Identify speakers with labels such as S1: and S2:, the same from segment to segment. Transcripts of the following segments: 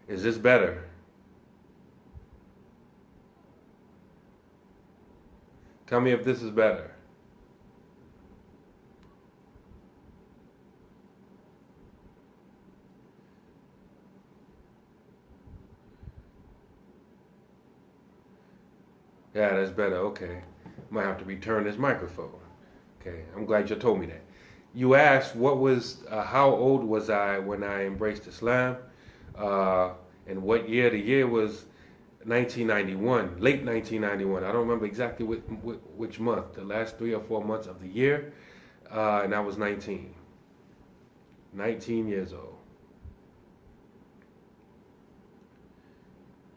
S1: Is this better? Tell me if this is better. Yeah, that's better. Okay. Might have to return this microphone. Okay. I'm glad you told me that. You asked how old was I when I embraced Islam, uh, and what year? The year was 1991, late 1991. I don't remember exactly which month, the last 3 or 4 months of the year, and I was 19, 19 years old.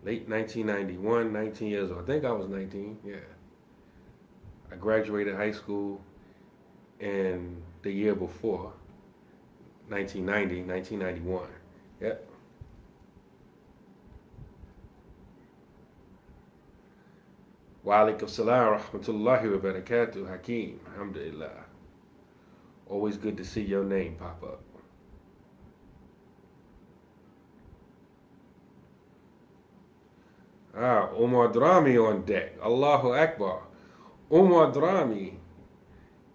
S1: Late 1991, 19 years old. I think I was 19, yeah. I graduated high school in the year before, 1990, 1991. Yep. Wa alaikum salam wa rahmatullahi wa barakatuh, Hakeem. Alhamdulillah. Always good to see your name pop up. Umar Drami on deck. Allahu Akbar. Umar Drami,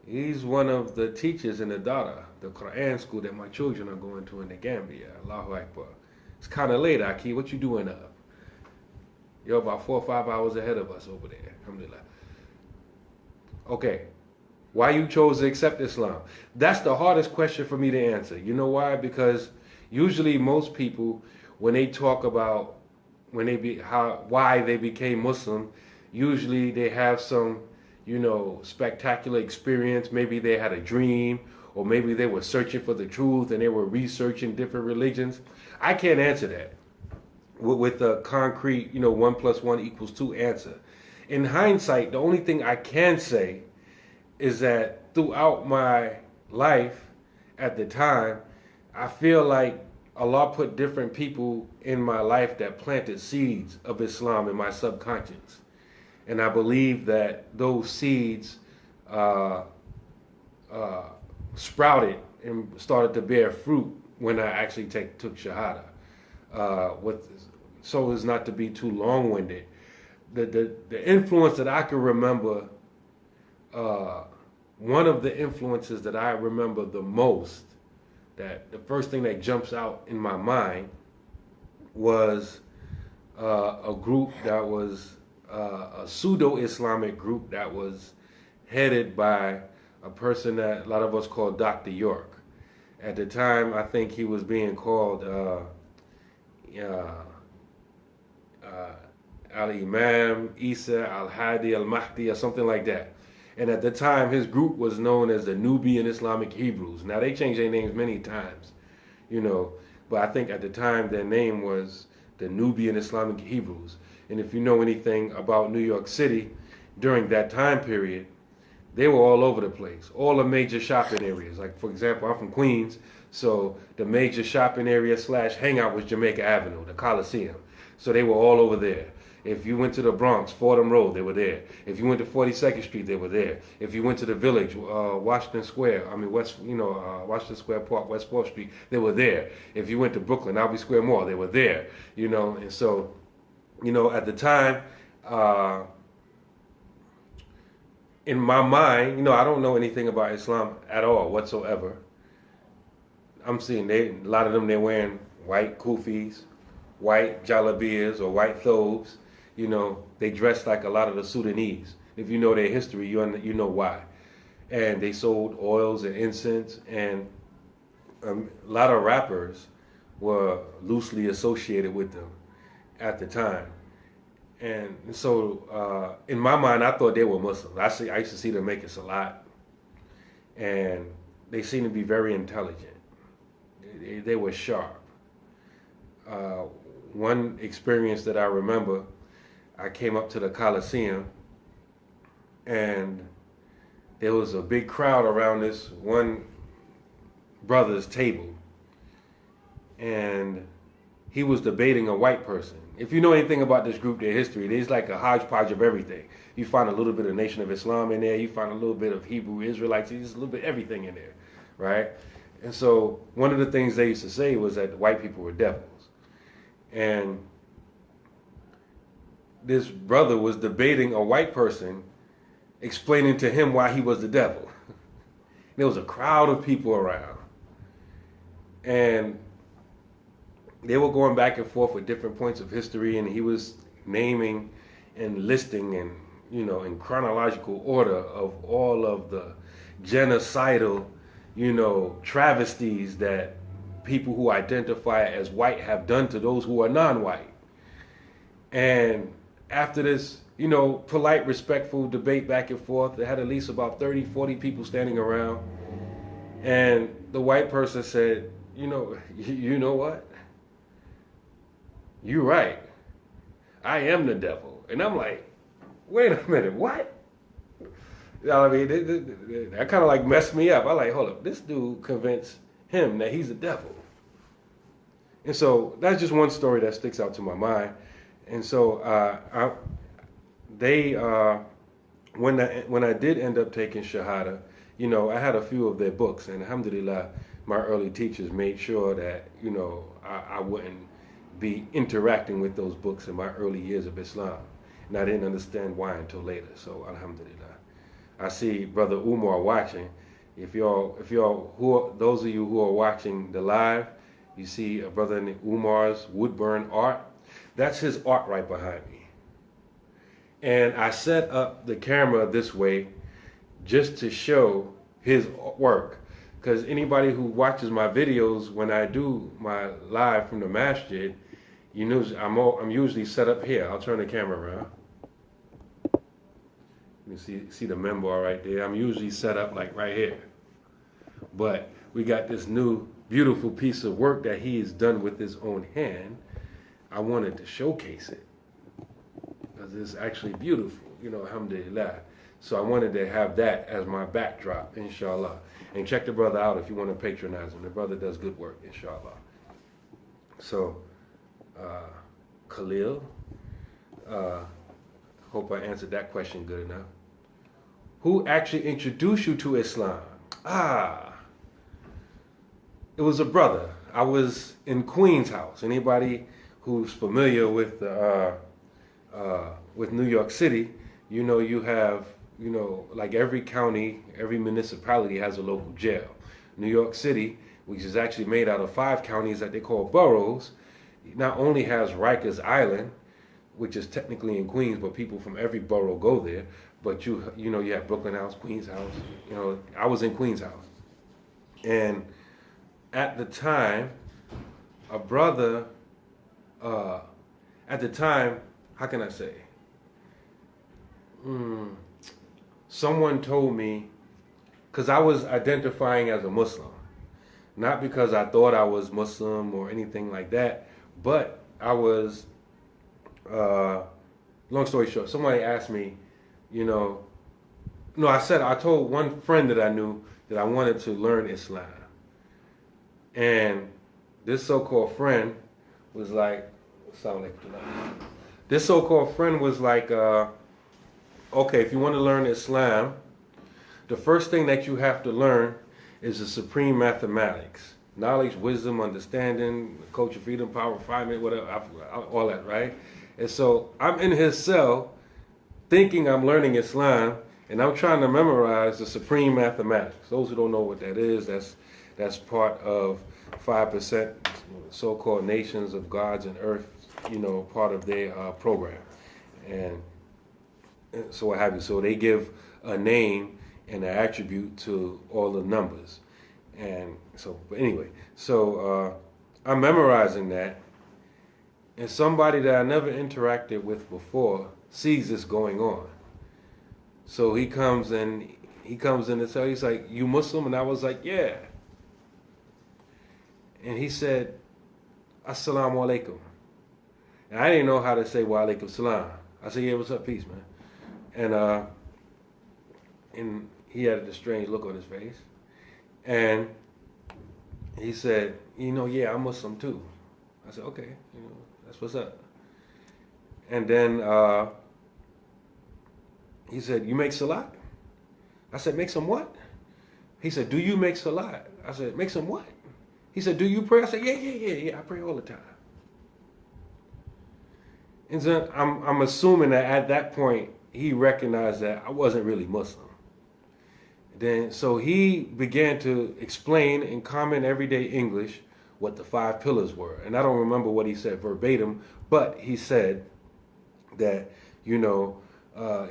S1: he's one of the teachers in the Dara, the Quran school that my children are going to in the Gambia. Allahu Akbar. It's kind of late, Aki. What you doing up? You're about 4 or 5 hours ahead of us over there. Alhamdulillah. Okay. Why you chose to accept Islam? That's the hardest question for me to answer. You know why? Because usually most people, when they talk about why they became Muslim, usually they have some, spectacular experience. Maybe they had a dream, or maybe they were searching for the truth and they were researching different religions. I can't answer that with a concrete, 1+1=2 answer. In hindsight, the only thing I can say is that throughout my life at the time, I feel like Allah put different people in my life that planted seeds of Islam in my subconscious. And I believe that those seeds uh, uh, sprouted and started to bear fruit when I actually took Shahada. So as not to be too long-winded, the influence that I can remember, uh, one of the influences that I remember the most, that the first thing that jumps out in my mind was a group that was a pseudo-Islamic group that was headed by a person that a lot of us call Dr. York. At the time, I think he was being called Al-Imam Isa Al-Hadi Al-Mahdi or something like that. And at the time, his group was known as the Nubian Islamic Hebrews. Now, they changed their names many times, but I think at the time their name was the Nubian Islamic Hebrews. And if you know anything about New York City during that time period, they were all over the place, all the major shopping areas. Like, for example, I'm from Queens, so the major shopping area / hangout was Jamaica Avenue, the Coliseum. So they were all over there. If you went to the Bronx, Fordham Road, they were there. If you went to 42nd Street, they were there. If you went to the Village, Washington Square, Washington Square Park, West 4th Street, they were there. If you went to Brooklyn, Albee Square Mall, they were there. And so, at the time, in my mind, I don't know anything about Islam at all whatsoever. I'm seeing a lot of them, they're wearing white kufis, white jalabiyas or white thobes. They dress like a lot of the Sudanese. If you know their history, you know why. And they sold oils and incense, and a lot of rappers were loosely associated with them at the time. And so, in my mind, I thought they were Muslims. I used to see them making salat, and they seemed to be very intelligent. They were sharp. One experience that I remember, I came up to the Coliseum, and there was a big crowd around this one brother's table, and he was debating a white person. If you know anything about this group, their history, there's like a hodgepodge of everything. You find a little bit of Nation of Islam in there. You find a little bit of Hebrew Israelites. There's a little bit of everything in there, right? And so one of the things they used to say was that the white people were devils. And this brother was debating a white person, explaining to him why he was the devil. There was a crowd of people around. And they were going back and forth with different points of history, and he was naming and listing and, in chronological order of all of the genocidal, travesties that people who identify as white have done to those who are non-white. And after this, polite, respectful debate back and forth, they had at least about 30, 40 people standing around. And the white person said, you know what? You're right. I am the devil. And I'm like, wait a minute, what? I mean, that kind of like messed me up. I like, hold up, this dude convinced him that he's the devil. And so that's just one story that sticks out to my mind. And so when I did end up taking Shahada, I had a few of their books, and alhamdulillah, my early teachers made sure that, I wouldn't be interacting with those books in my early years of Islam. And I didn't understand why until later. So alhamdulillah. I see Brother Umar watching. If y'all, those of you who are watching the live, you see a brother named Umar's woodburn art. That's his art right behind me. And I set up the camera this way just to show his work. Because anybody who watches my videos when I do my live from the masjid, I'm usually set up here. I'll turn the camera around. You see the member right there. I'm usually set up like right here. But we got this new beautiful piece of work that he has done with his own hand. I wanted to showcase it because it's actually beautiful, alhamdulillah. So I wanted to have that as my backdrop, inshallah. And check the brother out if you want to patronize him. The brother does good work, inshallah. So, Khalil, hope I answered that question good enough. Who actually introduced you to Islam? It was a brother. I was in Queen's House. Anybody who's familiar with New York City, you have, like every county, every municipality has a local jail. New York City, which is actually made out of 5 counties that they call boroughs, not only has Rikers Island, which is technically in Queens, but people from every borough go there. But you have Brooklyn House, Queens House. I was in Queens House, and at the time, a brother. At the time, how can I say? Someone told me, because I was identifying as a Muslim, not because I thought I was Muslim or anything like that, but I was. Long story short, somebody asked me, I told one friend that I knew that I wanted to learn Islam. And this so-called friend was like, okay, if you want to learn Islam, the first thing that you have to learn is the supreme mathematics. Knowledge, wisdom, understanding, culture, freedom, power, refinement, whatever, all that, right? And so I'm in his cell thinking I'm learning Islam, and I'm trying to memorize the supreme mathematics. Those who don't know what that is, that's part of 5% so-called nations of gods and earth, part of their program. And so what have you. So they give a name and an attribute to all the numbers. And so, but anyway, so I'm memorizing that. And somebody that I never interacted with before sees this going on. So he comes in and so he's like, "You Muslim?" And I was like, "Yeah." And he said, "Assalamu alaikum." And I didn't know how to say wa alaikum salam. I said, "Yeah, what's up, peace, man." And he had a strange look on his face. And he said, "Yeah, I'm Muslim too." I said, "Okay, that's what's up." And then he said, "You make salat?" I said, "Make some what?" He said, "Do you make salat?" I said, "Make some what?" He said, "Do you pray?" I said, Yeah, I pray all the time." And so I'm assuming that at that point he recognized that I wasn't really Muslim. Then so he began to explain in common everyday English what the five pillars were. And I don't remember what he said verbatim, but he said that, you know,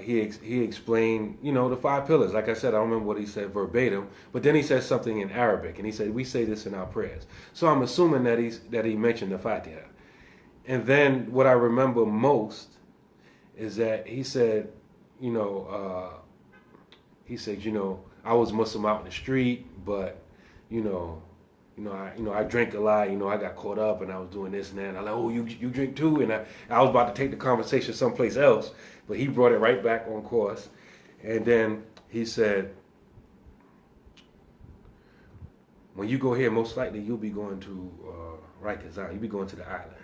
S1: he explained, you know, the five pillars. Like I said, I don't remember what he said verbatim, but then he said something in Arabic, and he said we say this in our prayers. So I'm assuming that he mentioned the Fatiha. And then what I remember most is that he said, you know, I was Muslim out in the street, but you know, I drank a lot. You know, I got caught up and I was doing this and that. And I like, oh, you drink too? And I was about to take the conversation someplace else, but he brought it right back on course. And then he said, when you go here, most likely you'll be going to Rikers Island. You'll be going to the island.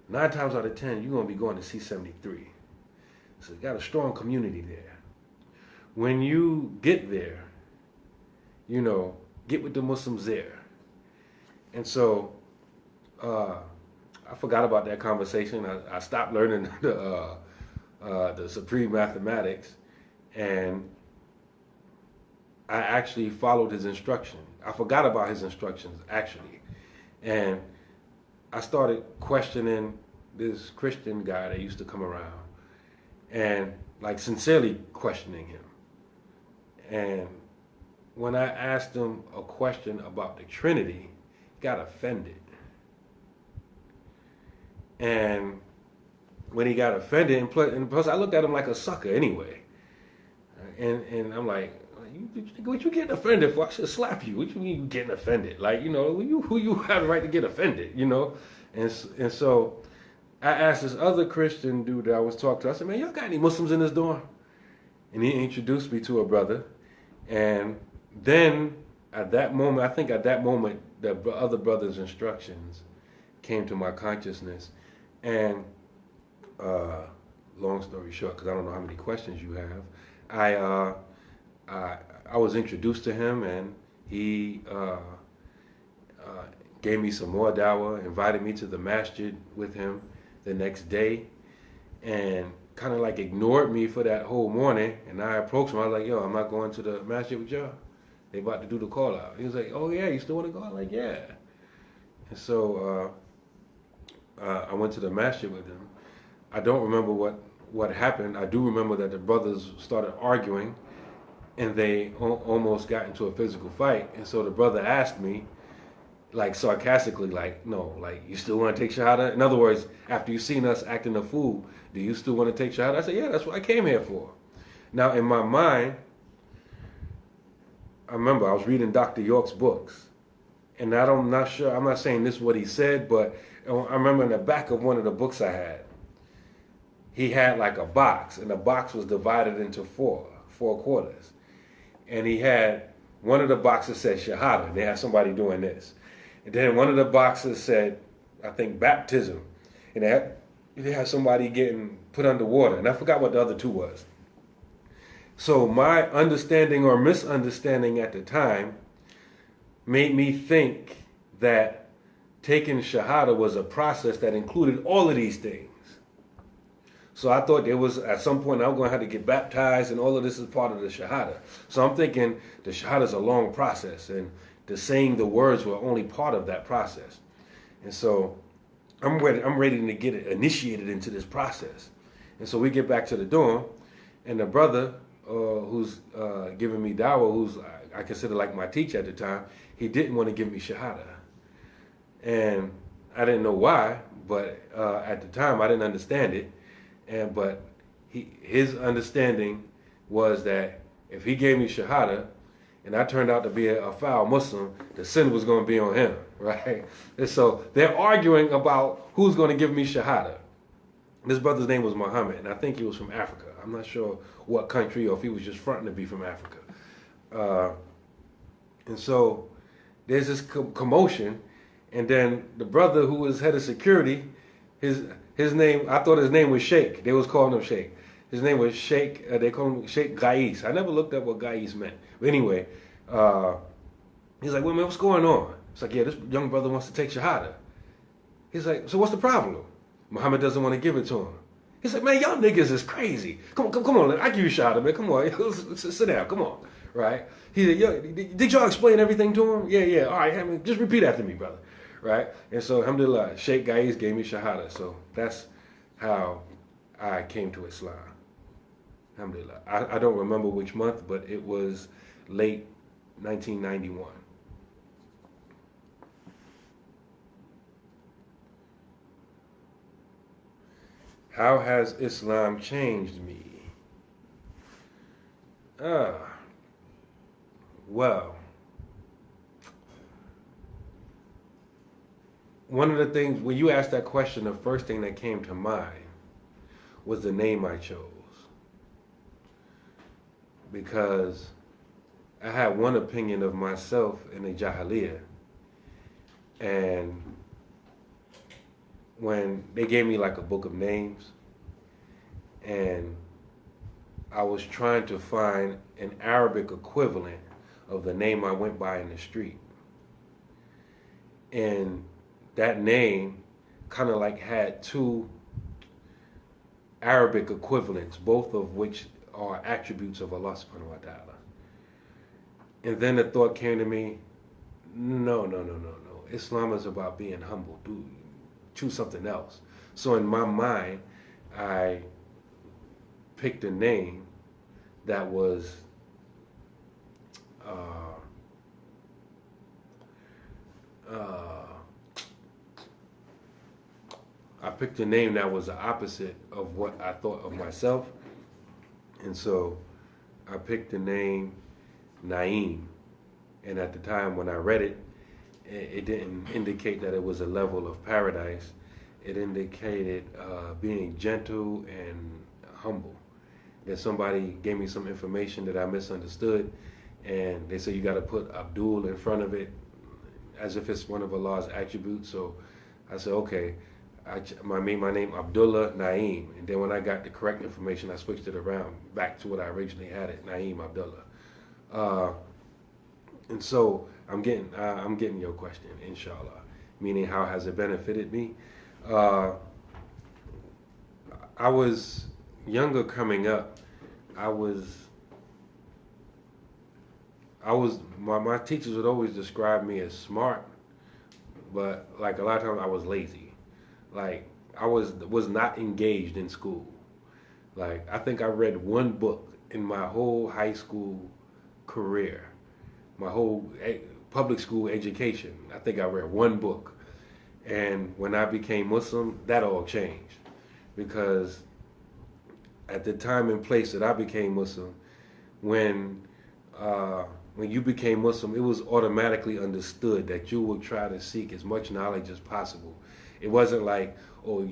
S1: 9 times out of 10, you're going to be going to C-73. So you got a strong community there. When you get there, you know, get with the Muslims there. And so I forgot about that conversation. I stopped learning the supreme mathematics, and I actually followed his instruction. I forgot about his instructions, actually. And I started questioning this Christian guy that used to come around, and like sincerely questioning him. And when I asked him a question about the Trinity, he got offended. And when he got offended, and plus I looked at him like a sucker anyway. And I'm like, what you getting offended for? I should slap you. What you mean you getting offended? Like, you know, who you have the right to get offended, you know? And so I asked this other Christian dude that I was talking to, I said, man, y'all got any Muslims in this dorm? And he introduced me to a brother. And then at that moment, the other brother's instructions came to my consciousness. And long story short, because I don't know how many questions you have, I was introduced to him, and he gave me some more dawah, invited me to the masjid with him the next day, and kind of like ignored me for that whole morning. And I approached him. I was like, yo, I'm not going to the masjid with y'all. They about to do the call out. He was like, oh yeah, you still want to go? I'm like, yeah. And so I went to the masjid with him. I don't remember what happened. I do remember that the brothers started arguing, and they almost got into a physical fight. And so the brother asked me, like sarcastically, like, no, like, you still want to take Shahada? In other words, after you've seen us acting a fool, do you still want to take Shahada? I said, yeah, that's what I came here for. Now, in my mind, I remember I was reading Dr. York's books, and I'm not sure, I'm not saying this is what he said, but I remember in the back of one of the books I had, he had like a box, and the box was divided into four quarters. And he had, one of the boxes said Shahada, and they had somebody doing this. And then one of the boxes said, I think, baptism. And they had somebody getting put underwater. And I forgot what the other two was. So my understanding or misunderstanding at the time made me think that taking Shahada was a process that included all of these things. So I thought there was, at some point, I'm going to have to get baptized, and all of this is part of the Shahada. So I'm thinking the Shahada is a long process, and the saying the words were only part of that process. And so I'm ready to get it initiated into this process. And so we get back to the dorm, and the brother who's giving me dawah, who's I consider like my teacher at the time, he didn't want to give me Shahada. And I didn't know why, but at the time I didn't understand it. But his understanding was that if he gave me Shahada, and I turned out to be a foul Muslim, the sin was going to be on him, right? And so they're arguing about who's going to give me Shahada. This brother's name was Muhammad, and I think he was from Africa. I'm not sure what country, or if he was just fronting to be from Africa. And so there's this commotion, and then the brother who was head of security, his name, I thought his name was Sheikh. They was calling him Sheikh. His name was Sheikh, they called him Sheikh Gais. I never looked up what Gais meant. But anyway, he's like, well, man, what's going on? It's like, yeah, this young brother wants to take Shahada. He's like, so what's the problem? Muhammad doesn't want to give it to him. He said, man, y'all niggas is crazy. Come on, I give you a shot, man. Come on, sit down. Come on, right? He said, yo, did y'all explain everything to him? Yeah. All right, I mean, just repeat after me, brother. Right? And so, alhamdulillah, Sheikh Gais gave me shahada. So that's how I came to Islam. Alhamdulillah. I don't remember which month, but it was late 1991. How has Islam changed me? Well, one of the things, when you asked that question, the first thing that came to mind was the name I chose. Because I had one opinion of myself in the Jahiliyyah. And when they gave me like a book of names, and I was trying to find an Arabic equivalent of the name I went by in the street. And that name kind of like had two Arabic equivalents, both of which are attributes of Allah subhanahu wa ta'ala. And then the thought came to me, no. Islam is about being humble. Choose something else. So in my mind, I picked a name that was the opposite of what I thought of myself. And so I picked the name Naeem. And at the time when I read it, it didn't indicate that it was a level of paradise. It indicated being gentle and humble. That somebody gave me some information that I misunderstood, and they said you got to put Abdul in front of it as if it's one of Allah's attributes. So I said, okay, I made my name Abdullah Naeem. And then when I got the correct information, I switched it around back to what I originally had it, Naeem Abdullah. And so I'm getting your question, inshallah. Meaning, how has it benefited me? I was younger coming up. My teachers would always describe me as smart, but like a lot of times I was lazy. Like I was not engaged in school. Like I think I read one book in my whole high school career, my whole public school education. I think I read one book. And when I became Muslim, that all changed. Because at the time and place that I became Muslim, when you became Muslim, it was automatically understood that you would try to seek as much knowledge as possible. It wasn't like, oh,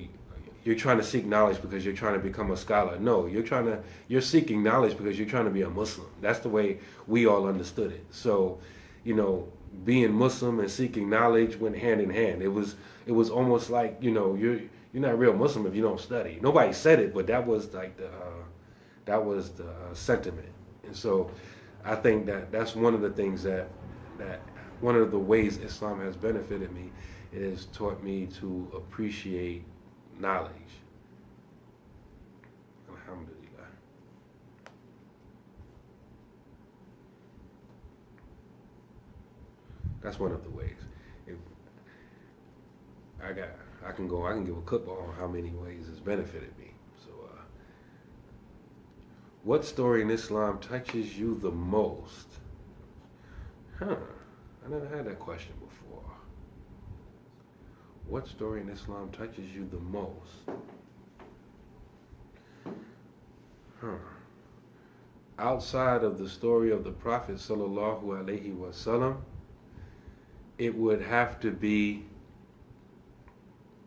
S1: you're trying to seek knowledge because you're trying to become a scholar. No, you're seeking knowledge because you're trying to be a Muslim. That's the way we all understood it. So, being Muslim and seeking knowledge went hand in hand. It was almost like, you're not a real Muslim if you don't study. Nobody said it, but that was like the sentiment. And so I think that's one of the things that one of the ways Islam has benefited me. It has taught me to appreciate knowledge. Alhamdulillah. That's one of the ways. I can give a cookbook on how many ways it's benefited me. So, what story in Islam touches you the most? I never had that question before. What story in Islam touches you the most? Outside of the story of the Prophet sallallahu alaihi wasallam, it would have to be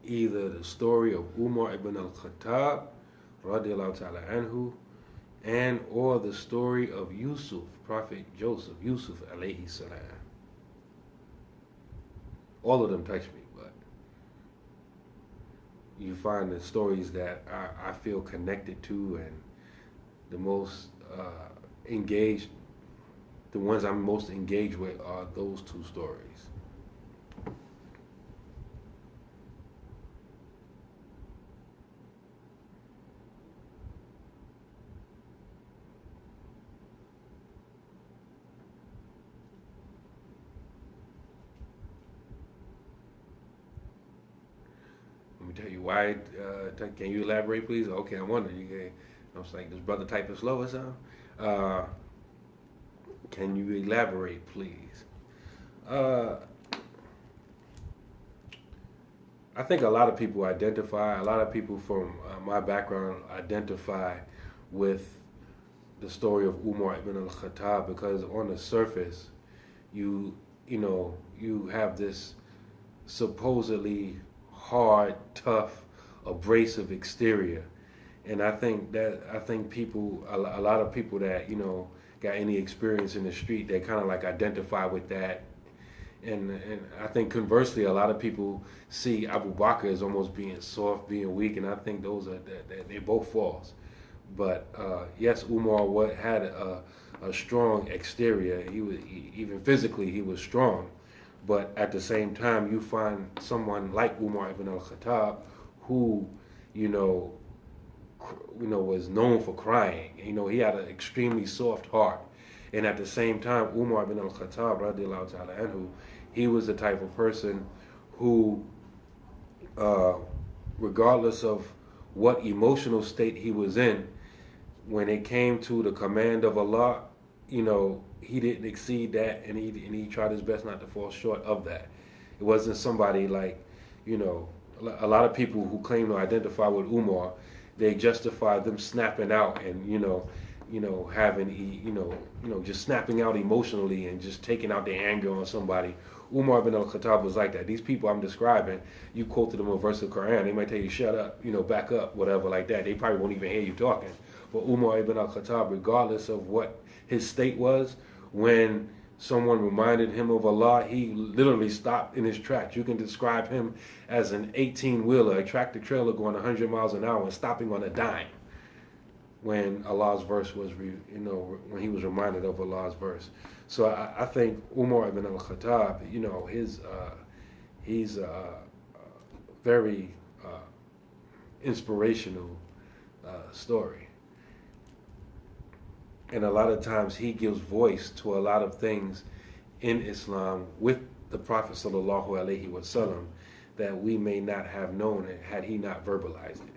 S1: either the story of Umar ibn al-Khattab radiallahu ta'ala anhu, and or the story of Yusuf, Prophet Yusuf alayhi salam. All of them touch me, but you find the stories that I feel connected to and the most engaged, the ones I'm most engaged with are those two stories. tell you why. Can you elaborate, please? Okay, I'm wondering. I was like, this brother typing slow or something? Uh, can you elaborate, please? Uh, I think a lot of people identify, a lot of people from my background identify with the story of Umar ibn al-Khattab because on the surface, you you know you have this supposedly hard, tough, abrasive exterior, and I think people a lot of people that got any experience in the street, they kind of like identify with that. And I think conversely, a lot of people see Abu Bakr as almost being soft, being weak, and I think those are they both false. But yes, Umar had a strong exterior. Even physically he was strong, but at the same time, you find someone like Umar ibn al-Khattab, who you know was known for crying. He had an extremely soft heart, and at the same time, Umar ibn al-Khattab, radiallahu ta'ala anhu, he was the type of person who, regardless of what emotional state he was in, when it came to the command of Allah, he didn't exceed that, and he tried his best not to fall short of that. It wasn't somebody like, a lot of people who claim to identify with Umar, they justify them snapping out and having just snapping out emotionally and just taking out their anger on somebody. Umar ibn al-Khattab was like that. These people I'm describing, you quote to them a verse of Quran, they might tell you shut up, back up, whatever like that. They probably won't even hear you talking. But Umar ibn al-Khattab, regardless of what his state was, when someone reminded him of Allah, he literally stopped in his tracks. You can describe him as an 18-wheeler, a tractor trailer going 100 miles an hour and stopping on a dime when Allah's verse was, when he was reminded of Allah's verse. So I think Umar ibn al-Khattab, he's a very inspirational story. And a lot of times he gives voice to a lot of things in Islam with the Prophet sallallahu alaihi wasallam that we may not have known it had he not verbalized it.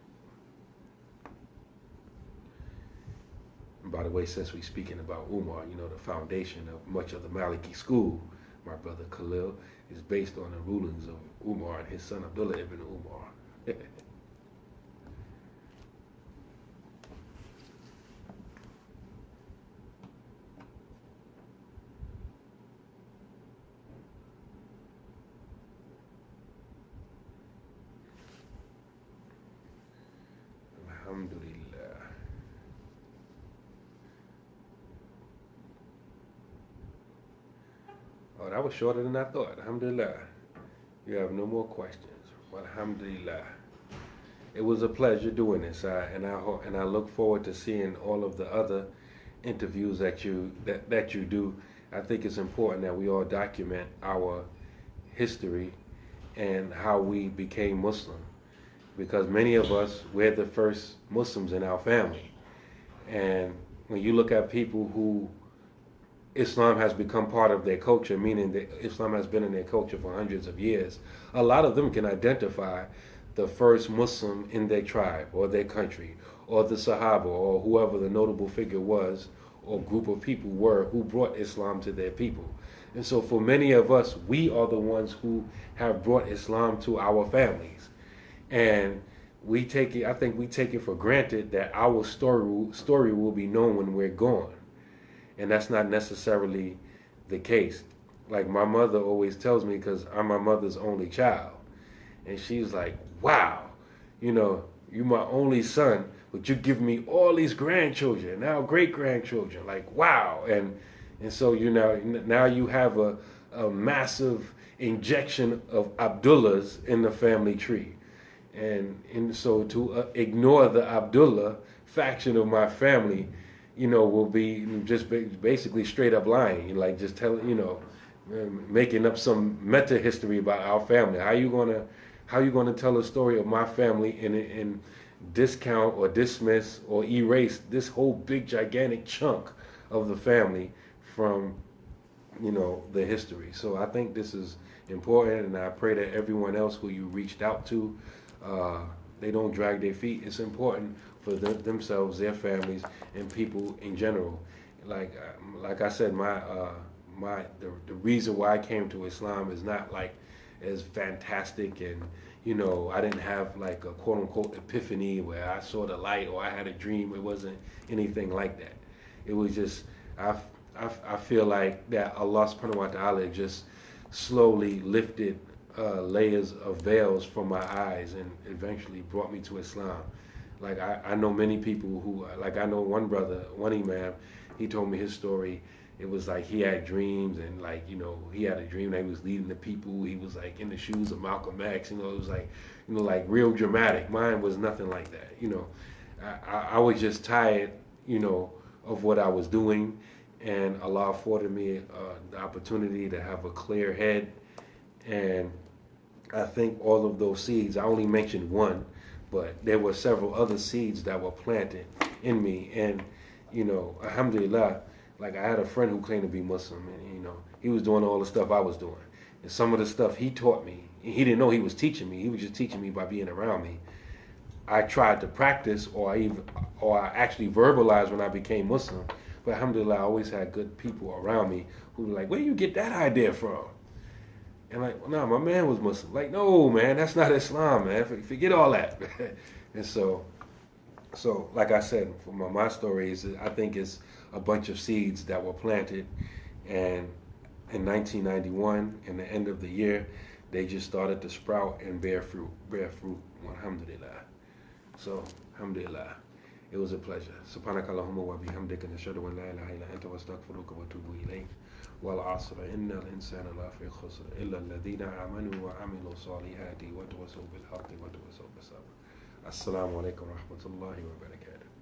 S1: And by the way, since we're speaking about Umar, the foundation of much of the Maliki school, my brother Khalil, is based on the rulings of Umar and his son Abdullah ibn Umar. Alhamdulillah. Oh, that was shorter than I thought. Alhamdulillah. You have no more questions. Alhamdulillah. It was a pleasure doing this, and I look forward to seeing all of the other interviews that you do. I think it's important that we all document our history and how we became Muslim, because many of us, we're the first Muslims in our family. And when you look at people who Islam has become part of their culture, meaning that Islam has been in their culture for hundreds of years, a lot of them can identify the first Muslim in their tribe or their country, or the Sahaba, or whoever the notable figure was or group of people were who brought Islam to their people. And so for many of us, we are the ones who have brought Islam to our families. And I think we take it for granted that our story will be known when we're gone. And that's not necessarily the case. Like my mother always tells me, because I'm my mother's only child, and she's like, wow, you're my only son, but you give me all these grandchildren, now great-grandchildren, like, wow. And so, now you have a massive injection of Abdullahs in the family tree. And so to ignore the Abdullah faction of my family, will be just basically straight up lying, like just telling, making up some meta history about our family. How you gonna tell a story of my family and discount or dismiss or erase this whole big gigantic chunk of the family from the history? So I think this is important, and I pray that everyone else who you reached out to they don't drag their feet. It's important for themselves, their families, and people in general. Like I said, the reason why I came to Islam is not like as fantastic, and I didn't have like a quote unquote epiphany where I saw the light or I had a dream. It wasn't anything like that. It was just I feel like that Allah subhanahu wa ta'ala just slowly lifted layers of veils from my eyes and eventually brought me to Islam. Like I know many people who, like I know one brother, one imam, he told me his story. It was like he had dreams, and like he had a dream that he was leading the people. He was like in the shoes of Malcolm X. It was like like real dramatic. Mine was nothing like that. I was just tired of what I was doing, and Allah afforded me the opportunity to have a clear head. And I think all of those seeds, I only mentioned one, but there were several other seeds that were planted in me. And alhamdulillah, like I had a friend who claimed to be Muslim, and he was doing all the stuff I was doing, and some of the stuff he taught me, he didn't know he was teaching me. He was just teaching me by being around me. I tried to practice, or I actually verbalized when I became Muslim. But alhamdulillah, I always had good people around me who were like, "Where do you get that idea from?" And like, well, no, my man was Muslim. Like, no, man, that's not Islam, man. Forget all that. And so like I said, for my story is, I think it's a bunch of seeds that were planted, and in 1991, in the end of the year, they just started to sprout and bear fruit. Alhamdulillah. So, alhamdulillah. It was a pleasure. Subhanakallahumma wa bihamdika nashhadu an la ilaha illa anta wastaghfiruka wa atubu ilayk. Wal 'asr innal insana lafi khusr illa alladhina amanu wa 'amilu salihati wa tawassaw bil haqqi wa tawassaw bis sabr. Assalamu alaikum wa rahmatullahi wa barakatuh.